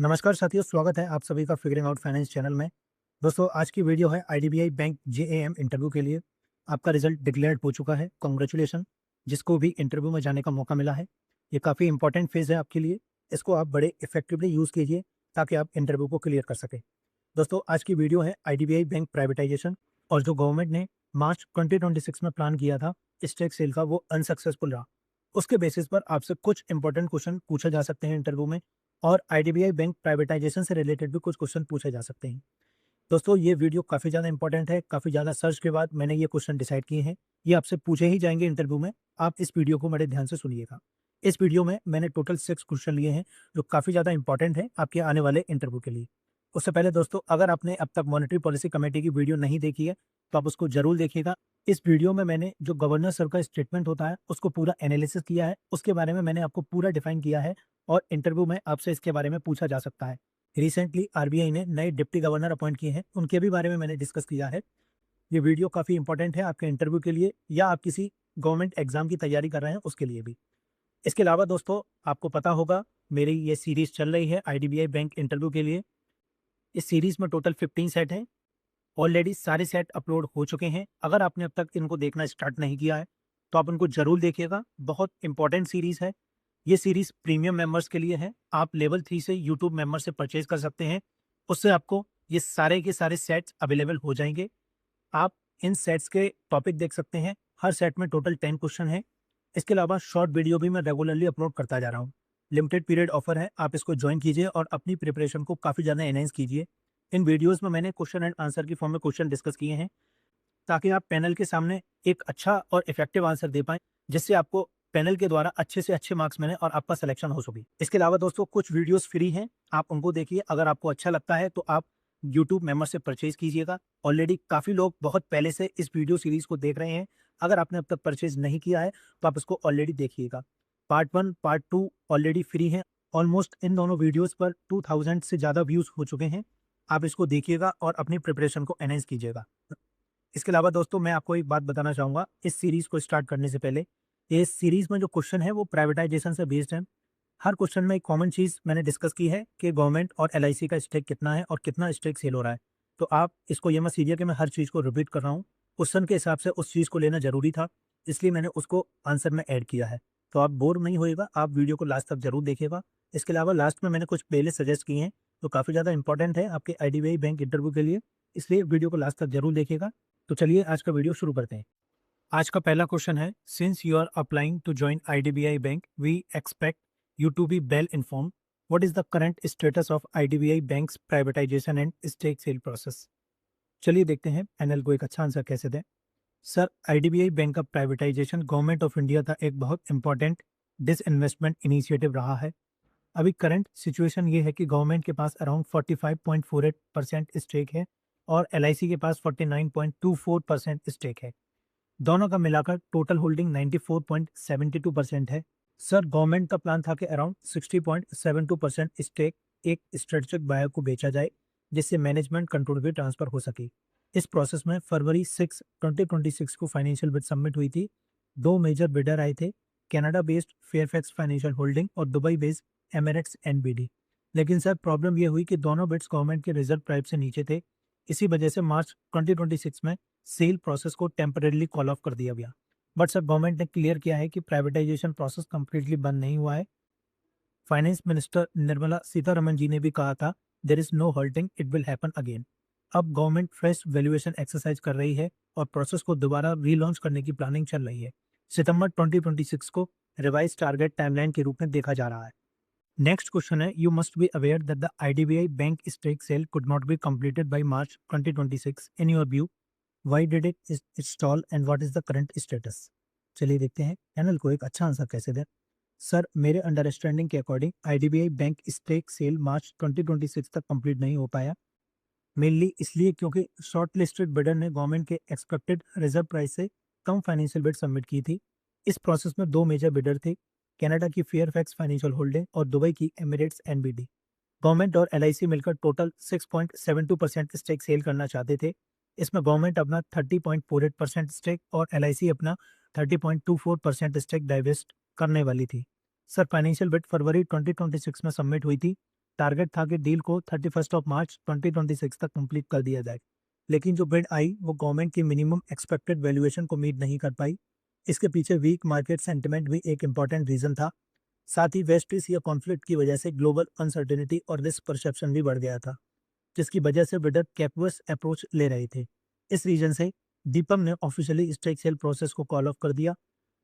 नमस्कार साथियों, स्वागत है आप सभी का फिगरिंग आउट फाइनेंस चैनल में। दोस्तों, आज की वीडियो है आईडीबीआई बैंक जेएएम इंटरव्यू के लिए। आपका रिजल्ट डिक्लेयर्ड हो चुका है, कांग्रेचुलेशन। जिसको भी इंटरव्यू में जाने का मौका मिला है, ये काफ़ी इंपॉर्टेंट फेज़ है आपके लिए। इसको आप बड़े इफेक्टिवली यूज़ कीजिए ताकि आप इंटरव्यू को क्लियर कर सकें। दोस्तों, आज की वीडियो है आईडीबीआई बैंक प्राइवेटाइजेशन, और जो गवर्नमेंट ने मार्च 2026 में प्लान किया था स्टेक सेल का, वो अनसक्सेसफुल रहा। उसके बेसिस पर आपसे कुछ इंपॉर्टेंट क्वेश्चन पूछे जा सकते हैं इंटरव्यू में, और आईडीबीआई बैंक प्राइवेटाइजेशन से रिलेटेड भी कुछ क्वेश्चन पूछे जा सकते हैं। दोस्तों, ये वीडियो काफ़ी ज़्यादा इंपॉर्टेंट है। काफ़ी ज़्यादा सर्च के बाद मैंने ये क्वेश्चन डिसाइड किए हैं। ये आपसे पूछे ही जाएंगे इंटरव्यू में। आप इस वीडियो को बड़े ध्यान से सुनिएगा। इस वीडियो में मैंने टोटल 6 क्वेश्चन लिए हैं, जो काफ़ी ज़्यादा इंपॉर्टेंट है आपके आने वाले इंटरव्यू के लिए। उससे पहले दोस्तों, अगर आपने अब तक मॉनेटरी पॉलिसी कमेटी की वीडियो नहीं देखी है, तो आप उसको ज़रूर देखिएगा। इस वीडियो में मैंने जो गवर्नर सर का स्टेटमेंट होता है, उसको पूरा एनालिसिस किया है। उसके बारे में मैंने आपको पूरा डिफाइन किया है, और इंटरव्यू में आपसे इसके बारे में पूछा जा सकता है। रिसेंटली आरबीआई ने नए डिप्टी गवर्नर अपॉइंट किए हैं, उनके भी बारे में मैंने डिस्कस किया है। ये वीडियो काफ़ी इंपॉर्टेंट है आपके इंटरव्यू के लिए, या आप किसी गवर्नमेंट एग्जाम की तैयारी कर रहे हैं उसके लिए भी। इसके अलावा दोस्तों, आपको पता होगा मेरी ये सीरीज चल रही है आईडीबीआई बैंक इंटरव्यू के लिए। इस सीरीज में टोटल 15 सेट हैं। ऑलरेडी सारे सेट अपलोड हो चुके हैं। अगर आपने अब तक इनको देखना स्टार्ट नहीं किया है, तो आप उनको जरूर देखिएगा। बहुत इंपॉर्टेंट सीरीज है। ये सीरीज प्रीमियम मेंबर्स के लिए है। आप लेवल 3 से यूट्यूब मेंबर से परचेज कर सकते हैं। उससे आपको ये सारे के सारे सेट्स अवेलेबल हो जाएंगे। आप इन सेट्स के टॉपिक देख सकते हैं। हर सेट में टोटल 10 क्वेश्चन है। इसके अलावा शॉर्ट वीडियो भी मैं रेगुलरली अपलोड करता जा रहा हूँ। लिमिटेड पीरियड ऑफर है, आप इसको ज्वाइन कीजिए और अपनी प्रिपरेशन को काफ़ी ज़्यादा एनहेंस कीजिए। इन वीडियोस में मैंने क्वेश्चन एंड आंसर की फॉर्म में क्वेश्चन डिस्कस किए हैं, ताकि आप पैनल के सामने एक अच्छा और इफेक्टिव आंसर दे पाएँ, जिससे आपको पैनल के द्वारा अच्छे से अच्छे मार्क्स मिलें और आपका सिलेक्शन हो सके। इसके अलावा दोस्तों, कुछ वीडियोस फ्री हैं, आप उनको देखिए। अगर आपको अच्छा लगता है तो आप यूट्यूब मेंबर से परचेज कीजिएगा। ऑलरेडी काफ़ी लोग बहुत पहले से इस वीडियो सीरीज को देख रहे हैं। अगर आपने अब तक परचेज नहीं किया है, तो आप इसको ऑलरेडी देखिएगा। पार्ट 1, पार्ट 2 ऑलरेडी फ्री हैं। ऑलमोस्ट इन दोनों वीडियोस पर 2000 से ज़्यादा व्यूज़ हो चुके हैं। आप इसको देखिएगा और अपनी प्रिपरेशन को एनहांस कीजिएगा। इसके अलावा दोस्तों, मैं आपको एक बात बताना चाहूँगा इस सीरीज़ को स्टार्ट करने से पहले। इस सीरीज़ में जो क्वेश्चन है वो प्राइवेटाइजेशन से बेस्ड है। हर क्वेश्चन में एक कॉमन चीज़ मैंने डिस्कस की है कि गवर्नमेंट और एलआईसी का स्टेक कितना है और कितना स्टेक सेल हो रहा है। तो आप इसको ये मत समझिए कि मैं हर चीज़ को रिपीट कर रहा हूँ। क्वेश्चन के हिसाब से उस चीज़ को लेना ज़रूरी था, इसलिए मैंने उसको आंसर में ऐड किया है। तो आप बोर नहीं होइएगा, आप वीडियो को लास्ट तक ज़रूर देखिएगा। इसके अलावा लास्ट में मैंने कुछ प्लेलिस्ट सजेस्ट किए हैं, जो काफ़ी ज़्यादा इंपॉर्टेंट है आपके आईडीबीआई बैंक इंटरव्यू के लिए, इसलिए वीडियो को लास्ट तक ज़रूर देखिएगा। तो चलिए आज का वीडियो शुरू करते हैं। आज का पहला क्वेश्चन है, since you are applying to join IDBI bank, we expect you to be well inform. What is the current status of IDBI bank's privatisation and stake sale process. चलिए देखते हैं पैनल को एक अच्छा आंसर कैसे दें। Sir, IDBI bank का privatisation government of India का एक बहुत इंपॉर्टेंट डिसइन्वेस्टमेंट इनिशिएटिव रहा है। अभी करंट सिचुएशन ये है कि गवर्नमेंट के पास अराउंड 45.48% स्टेक है, और एलआईसी के पास 49.24% स्टेक है। दोनों का मिलाकर टोटल होल्डिंग 94.72% है। सर, गवर्नमेंट का प्लान था कि अराउंड 60.72% स्टेक एक स्ट्रेटेजिक बायर को बेचा जाए, जिससे मैनेजमेंट कंट्रोल भी ट्रांसफर हो सके। इस प्रोसेस में फरवरी 6 2026 को फाइनेंशियल बिड सबमिट हुई थी। दो मेजर बिडर आए थे, Canada based Fairfax financial holding और दुबई बेस्ड एमिरेट्स एनबीडी। लेकिन सर, प्रॉब्लम यह हुई कि दोनों बिड्स गवर्नमेंट के रिजर्व प्राइस से नीचे थे। इसी वजह से मार्च 2026 में सेल प्रोसेस को टेम्परेली कॉल ऑफ कर दिया गया। बट सर, गवर्नमेंट ने क्लियर किया है कि प्राइवेटाइजेशन प्रोसेस कंप्लीटली बंद नहीं हुआ है। फाइनेंस मिनिस्टर निर्मला सीतारमन जी ने भी कहा था, there is no halting, it will happen again. अब गवर्नमेंट फ्रेश वैल्यूएशन एक्सरसाइज कर रही है और प्रोसेस को दोबारा रीलॉन्च करने की प्लानिंग चल रही है। सितंबर 2026 को रिवाइज टारगेट टाइमलाइन के रूप में देखा जा रहा है। नेक्स्ट क्वेश्चन है, you must be aware that the IDBI bank stake sale could not be completed by March 2026। In your view, why did it stall and what is the current status. चलिए देखते हैं panel को एक अच्छा answer कैसे दें। Sir, मेरे understanding के according IDBI bank stake sale March 2026 तक कंप्लीट नहीं हो पाया। मेनली इसलिए क्योंकि शॉर्ट लिस्टेड बिडर ने गवर्नमेंट के एक्सपेक्टेड रिजर्व प्राइस से कम फाइनेंशियल बिड सबमिट की थी। इस प्रोसेस में दो मेजर बिडर थे, कनाडा की फेयरफैक्स फाइनेंशियल होल्डिंग और दुबई की एमिरेट्स एनबीडी। गवर्नमेंट और एलआईसी मिलकर टोटल 6.72% स्टेक सेल करना चाहते थे। इसमें गवर्नमेंट अपना 30.48% स्टेक और एलआईसी अपना 30.24% स्टेक डाइवेस्ट करने वाली थी। सर, फाइनेंशियल बिड फरवरी 2026 में सबमिट हुई थी। टारगेट था कि डील को 31 ऑफ मार्च 2026 तक कंप्लीट कर दिया जाए, लेकिन जो बिड आई वो गवर्नमेंट की मिनिमम एक्सपेक्टेड वैल्यूएशन को मीट नहीं कर पाई। इसके पीछे वीक मार्केट सेंटिमेंट भी एक इंपॉर्टेंट रीजन था। साथ ही वेस्ट एशिया कॉन्फ्लिक्ट की वजह से ग्लोबल अनसर्टेनिटी और रिस्क परसेप्शन भी बढ़ गया था, जिसकी वजह से बिडर कैपवस अप्रोच ले रहे थे। इस रीजन से दीपम ने ऑफिशियली स्टेक सेल प्रोसेस को कॉल ऑफ कर दिया।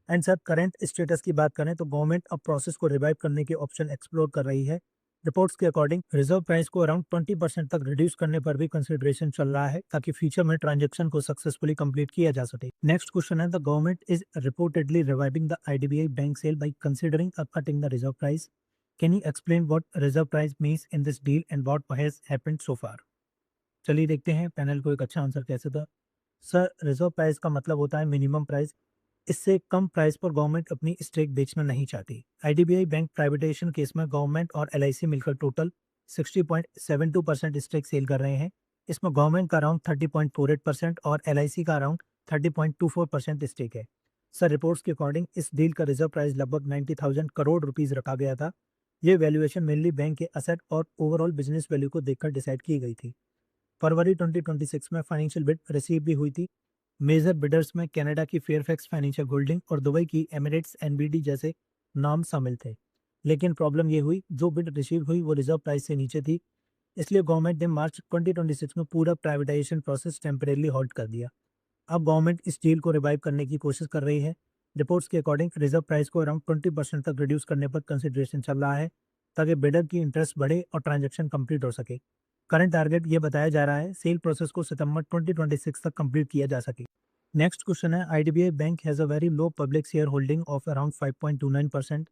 एंड सर, करंट स्टेटस की बात करें तो गवर्नमेंट अब प्रोसेस को रिवाइव करने के ऑप्शन एक्सप्लोर कर रही है। रिपोर्ट्स के अकॉर्डिंग रिजर्व प्राइस को अराउंड 20% तक रिड्यूस करने पर भी कंसिडरेशन चल रहा है, ताकि फ्यूचर में ट्रांजैक्शन को सक्सेसफुली कंप्लीट किया जा सके। नेक्स्ट क्वेश्चन है, the government is reportedly reviving the IDBI bank sale by considering cutting the reserve price. Can you explain what reserve price means in this deal and what has happened so far. चलिए देखते हैं panel को एक अच्छा answer कैसे था। Sir, reserve price का मतलब होता है मिनिमम प्राइस। इससे कम प्राइस पर गवर्नमेंट अपनी स्टेक बेचना नहीं चाहती। आईडीबीआई बैंक प्राइवेटाइजेशन केस में गवर्नमेंट और एलआईसी मिलकर टोटल 60.72% स्टेक सेल कर रहे हैं। इसमें गवर्नमेंट का अराउंड 30.48% और एलआईसी का अराउंड 30.24% स्टेक है। सर, रिपोर्ट्स के अकॉर्डिंग इस डील का रिजर्व प्राइस लगभग 90,000 करोड़ रुपीज रखा गया था। ये वैल्यूएशन मेनली बैंक के असेट और ओवरऑल बिजनेस वैल्यू को देखकर डिसाइड की गई थी। फरवरी 2026 में फाइनेंशियल बिड रिसीव भी हुई थी। मेजर बिडर्स में कनाडा की फेयरफैक्स फाइनेंशियल होल्डिंग और दुबई की एमिरेट्स एनबीडी जैसे नाम शामिल थे। लेकिन प्रॉब्लम ये हुई, जो बिड रिसीव हुई वो रिजर्व प्राइस से नीचे थी। इसलिए गवर्नमेंट ने मार्च 2026 में पूरा प्राइवेटाइजेशन प्रोसेस टेम्परेली हॉल्ट कर दिया। अब गवर्नमेंट इस डील को रिवाइव करने की कोशिश कर रही है। रिपोर्ट्स के अकॉर्डिंग रिजर्व प्राइस को अराउंड 20% तक रिड्यूस करने पर कंसिडरेशन चल रहा है, ताकि बिडर की इंटरेस्ट बढ़े और ट्रांजैक्शन कंप्लीट हो सके। करंट टारगेट ये बताया जा रहा है सेल प्रोसेस को सितंबर 2026 तक कंप्लीट किया जा सके। नेक्स्ट क्वेश्चन है, IDBI bank has a very low public share holding of around 5.29%।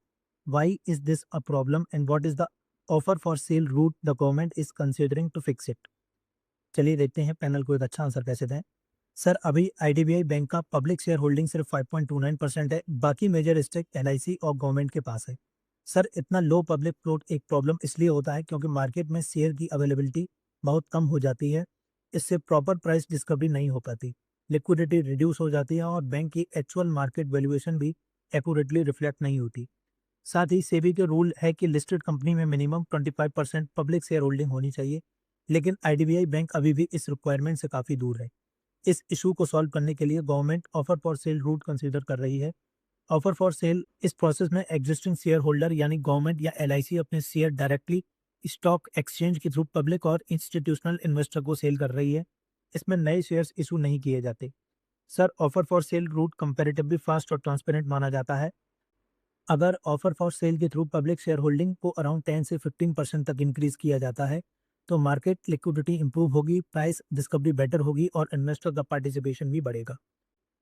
Why is this a problem and what is the offer for sale route the government is considering to fix it. चलिए देखते हैं panel को एक अच्छा answer कैसे दें। Sir, अभी IDBI bank का पब्लिक शेयर होल्डिंग सिर्फ 5.29% है। बाकी मेजर स्टेक एलआईसी और गवर्नमेंट के पास है। सर, इतना लो पब्लिक फ्लोट एक प्रॉब्लम इसलिए होता है क्योंकि मार्केट में शेयर की अवेलेबिलिटी बहुत कम हो जाती है। इससे प्रॉपर प्राइस डिस्कवरी नहीं हो पाती, लिक्विडिटी रिड्यूस हो जाती है और बैंक की एक्चुअल मार्केट वैल्यूएशन भी एक्यूरेटली रिफ्लेक्ट नहीं होती। साथ ही सेबी के रूल है कि लिस्टेड कंपनी में मिनिमम 25% पब्लिक शेयर होल्डिंग होनी चाहिए, लेकिन आईडीबीआई बैंक अभी भी इस रिक्वायरमेंट से काफ़ी दूर है। इस इशू को सॉल्व करने के लिए government offer for sale route consider कर रही है। ऑफर फॉर सेल इस प्रोसेस में एग्जिस्टिंग शेयर होल्डर यानी गवर्नमेंट या एलआईसी अपने शेयर डायरेक्टली स्टॉक एक्सचेंज के थ्रू पब्लिक और इंस्टीट्यूशनल इन्वेस्टर को सेल कर रही है। इसमें नए शेयर्स इशू नहीं किए जाते। Sir, offer for sale route comparatively fast और ट्रांसपेरेंट माना जाता है। अगर ऑफर फॉर सेल के थ्रू पब्लिक शेयर होल्डिंग को अराउंड 10 से 15% तक इंक्रीज किया जाता है, तो मार्केट लिक्विडिटी इंप्रूव होगी, प्राइस डिस्कवरी बेटर होगी और इन्वेस्टर का पार्टिसिपेशन भी बढ़ेगा।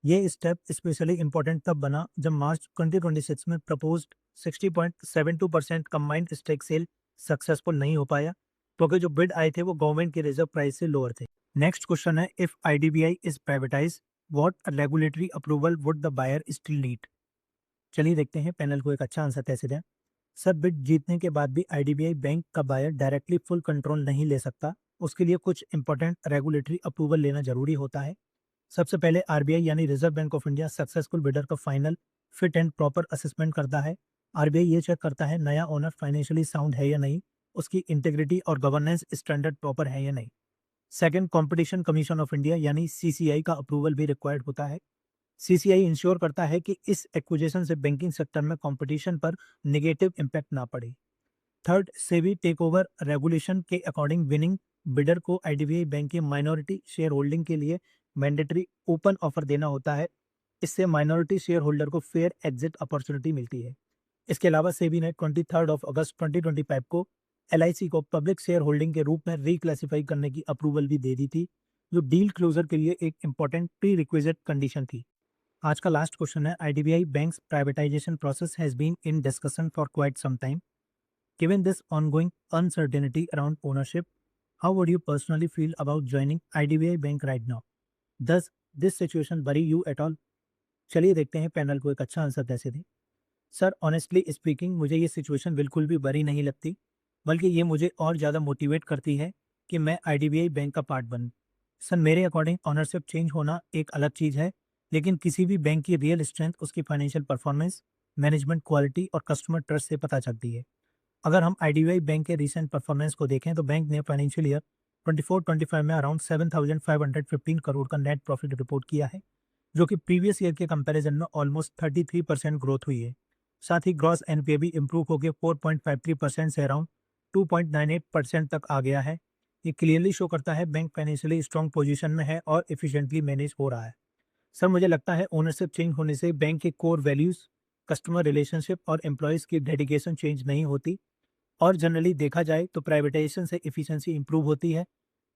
ये स्टेप स्पेशली इंपॉर्टेंट तब बना जब मार्च 2026 में proposed 60.72% combined stake sale successful नहीं हो पाया, क्योंकि जो बिड आए थे वो गवर्नमेंट के रिजर्व प्राइस से लोअर थे। नेक्स्ट क्वेश्चन है, if IDBI is privatize what regulatory approval would the buyer still need. चलिए देखते हैं पैनल को एक अच्छा आंसर कैसे दें। सर, बिड जीतने के बाद भी आईडीबीआई बैंक का बायर डायरेक्टली फुल कंट्रोल नहीं ले सकता। उसके लिए कुछ इंपॉर्टेंट रेगुलेटरी अप्रूवल लेना जरूरी होता है। सबसे पहले आरबीआई यानी reserve bank of India successful bidder का final fit and proper assessment करता है। आरबीआई ये चेक करता है नया ओनर फाइनेंशियली साउंड है या नहीं, उसकी इंटीग्रिटी और गवर्नेंस स्टैंडर्ड प्रॉपर है या नहीं। Second, competition commission of India यानी सीसीआई का अप्रूवल भी रिक्वायर्ड होता है। सीसीआई इंश्योर करता है कि इस एक्विजिशन से बैंकिंग सेक्टर में कंपटीशन पर नेगेटिव इम्पैक्ट ना पड़े। Third, SEBI take over regulation के अकॉर्डिंग विनिंग बिडर को आईडीबीआई बैंक के माइनॉरिटी शेयर होल्डिंग के लिए मैंडेटरी ओपन ऑफर देना होता है। इससे माइनॉरिटी शेयर होल्डर को फेयर एग्जिट अपॉर्चुनिटी मिलती है। इसके अलावा सेबी ने 23 अगस्त 2025 को एलआईसी को पब्लिक शेयर होल्डिंग के रूप में रिक्लासिफाई करने की अप्रूवल भी दे दी थी, जो डील क्लोजर के लिए एक इंपॉर्टेंट प्री रिक्विजिट कंडीशन थी। आज का लास्ट क्वेश्चन है, IDBI bank's privatization process has been in discussion for quite some time. Given this ongoing uncertainty around ownership, how would you personally feel about joining IDBI Bank right now? Does this situation worry you at all? चलिए देखते हैं panel को एक अच्छा answer कैसे दें। Sir, honestly speaking मुझे ये सिचुएशन बिल्कुल भी वरी नहीं लगती, बल्कि ये मुझे और ज़्यादा मोटिवेट करती है कि मैं आईडीबीआई बैंक का पार्ट बनूं। सर, मेरे अकॉर्डिंग ऑनरशिप चेंज होना एक अलग चीज़ है, लेकिन किसी भी बैंक की रियल स्ट्रेंथ उसकी फाइनेंशियल परफॉर्मेंस, मैनेजमेंट क्वालिटी और कस्टमर ट्रस्ट से पता चलती है। अगर हम आईडीबीआई बैंक के रिसेंट परफॉर्मेंस को देखें तो बैंक ने फाइनेंशियल ईयर 24-25 में अराउंड 7,515 करोड़ का नेट प्रॉफिट रिपोर्ट किया है, जो कि प्रीवियस ईयर के कंपैरिजन में ऑलमोस्ट 33% ग्रोथ हुई है। साथ ही ग्रॉस एनपीए भी इम्प्रूव होकर 4.53% से अराउंड 2.98% तक आ गया है। ये क्लियरली शो करता है बैंक फाइनेंशियली स्ट्रॉन्ग पोजीशन में है और एफिशिएंटली मैनेज हो रहा है। सर, मुझे लगता है ओनरशिप चेंज होने से बैंक के कोर वैल्यूज, कस्टमर रिलेशनशिप और एम्प्लॉयज़ की डेडिकेशन चेंज नहीं होती, और जनरली देखा जाए तो प्राइवेटाइजेशन से एफिशिएंसी इंप्रूव होती है,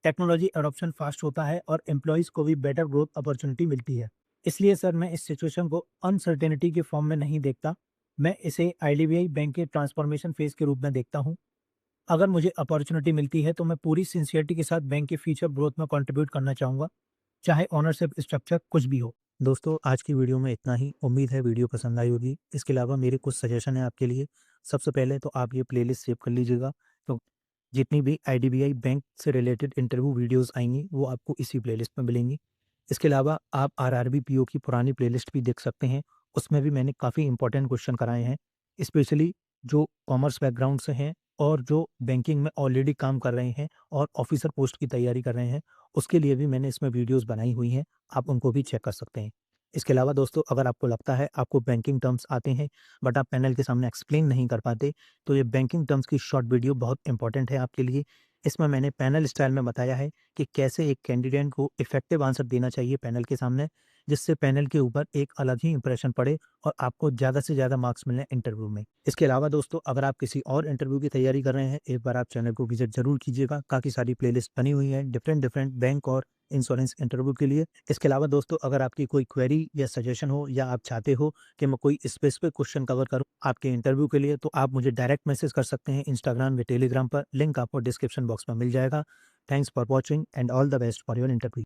टेक्नोलॉजी अडॉप्शन फास्ट होता है और एम्प्लॉयज़ को भी बेटर ग्रोथ अपॉर्चुनिटी मिलती है। इसलिए सर, मैं इस सिचुएशन को अनसर्टेनिटी के फॉर्म में नहीं देखता, मैं इसे आईडीबीआई बैंक के ट्रांसफॉर्मेशन फेज के रूप में देखता हूँ। अगर मुझे अपॉर्चुनिटी मिलती है तो मैं पूरी सिंसियरिटी के साथ बैंक के फ्यूचर ग्रोथ में कंट्रीब्यूट करना चाहूँगा, चाहे ओनरशिप स्ट्रक्चर कुछ भी हो। दोस्तों, आज की वीडियो में इतना ही। उम्मीद है वीडियो पसंद आई होगी। इसके अलावा मेरे कुछ सजेशन है आपके लिए। सबसे पहले तो आप ये प्लेलिस्ट सेव कर लीजिएगा, तो जितनी भी आईडीबीआई बैंक से रिलेटेड इंटरव्यू वीडियोस आएंगी वो आपको इसी प्लेलिस्ट में मिलेंगी। इसके अलावा आप आरआरबी पीओ की पुरानी प्लेलिस्ट भी देख सकते हैं। उसमें भी मैंने काफ़ी इंपॉर्टेंट क्वेश्चन कराए हैं, स्पेशली जो कॉमर्स बैकग्राउंड से हैं और जो बैंकिंग में ऑलरेडी काम कर रहे हैं और ऑफिसर पोस्ट की तैयारी कर रहे हैं, उसके लिए भी मैंने इसमें वीडियोस बनाई हुई हैं, आप उनको भी चेक कर सकते हैं। इसके अलावा दोस्तों, अगर आपको लगता है आपको बैंकिंग टर्म्स आते हैं बट आप पैनल के सामने एक्सप्लेन नहीं कर पाते, तो ये बैंकिंग टर्म्स की शॉर्ट वीडियो बहुत इंपॉर्टेंट है आपके लिए। इसमें मैंने पैनल स्टाइल में बताया है कि कैसे एक कैंडिडेट को इफेक्टिव आंसर देना चाहिए पैनल के सामने, जिससे पैनल के ऊपर एक अलग ही इंप्रेशन पड़े और आपको ज़्यादा से ज़्यादा मार्क्स मिलें इंटरव्यू में। इसके अलावा दोस्तों, अगर आप किसी और इंटरव्यू की तैयारी कर रहे हैं, एक बार आप चैनल को विजिट जरूर कीजिएगा। काफ़ी सारी प्लेलिस्ट बनी हुई है डिफरेंट डिफरेंट बैंक और इंश्योरेंस इंटरव्यू के लिए। इसके अलावा दोस्तों, अगर आपकी कोई क्वेरी या सजेशन हो या आप चाहते हो कि मैं कोई स्पेसिफिक क्वेश्चन कवर करूं आपके इंटरव्यू के लिए, तो आप मुझे डायरेक्ट मैसेज कर सकते हैं इंस्टाग्राम या टेलीग्राम पर। लिंक आपको डिस्क्रिप्शन बॉक्स में मिल जाएगा। Thanks for watching and all the best for your interview.